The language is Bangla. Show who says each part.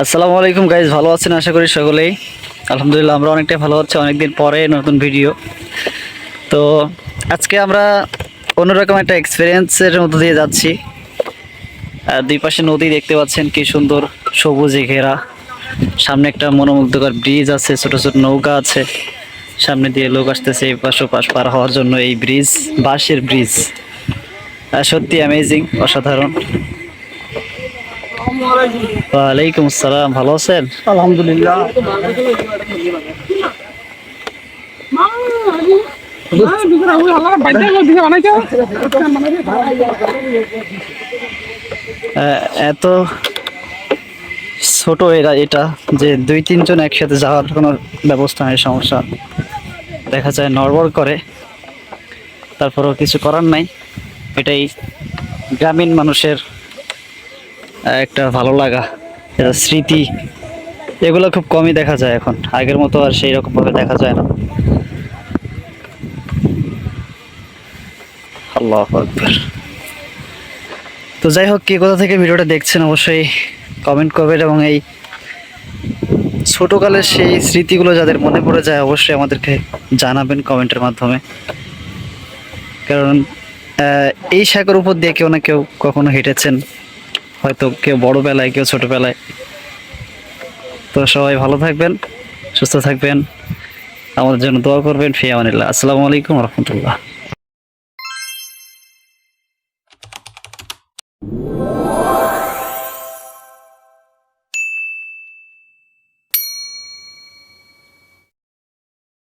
Speaker 1: আসসালামু আলাইকুম গাইজ, ভালো আছেন আশা করি সকলেই। আলহামদুলিল্লাহ আমরা অনেকটাই ভালো আছি, অনেকদিন পরে নতুন ভিডিও। তো আজকে আমরা অন্যরকম একটা এক্সপিরিয়েন্সের মধ্যে দিয়ে যাচ্ছি। দুই পাশে নদী দেখতে পাচ্ছেন, কি সুন্দর সবুজে ঘেরা। সামনে একটা মনোমুগ্ধকর ব্রিজ আছে, ছোট ছোট নৌকা আছে, সামনে দিয়ে লোক আসতেছে এই পাশ ও পাশ পার হওয়ার জন্য। এই ব্রিজ বাঁশের ব্রিজ, সত্যি অ্যামেজিং, অসাধারণ। ওয়ালাইকুম আসসালাম, ভালো আছেন?
Speaker 2: আলহামদুলিল্লাহ।
Speaker 1: এত ছোট এটা যে দুই তিনজন একসাথে যাওয়ার কোনো ব্যবস্থা নেই, সমস্যা দেখা যায়, নড়বড় করে। তারপরেও কিছু করার নাই, এটাই গ্রামীণ মানুষের একটা ভালো লাগা, এটা স্মৃতি। এগুলো খুব কমই দেখা যায় এখন, আগের মতো আর সেই রকম ভাবে দেখা যায় না। আল্লাহু আকবার। তো যাই হোক, কে কোথা থেকে ভিডিওটা দেখছেন অবশ্যই কমেন্ট করবেন, এবং এই ছোটকালের সেই স্মৃতিগুলো যাদের মনে পড়ে যায় অবশ্যই আমাদেরকে জানাবেন কমেন্টের মাধ্যমে। কারণ এই সাগর উপর দিয়ে কেউ না কেউ কখনো হেঁটেছেন, হয়তো কেউ বড়বেলায়, কেউ ছোটবেলায়। তো সবাই ভালো থাকবেন, সুস্থ থাকবেন, আমাদের জন্য দোয়া করবেন। ফি আমানিল্লাহ। আসসালামু আলাইকুম রহমতুল্লাহ।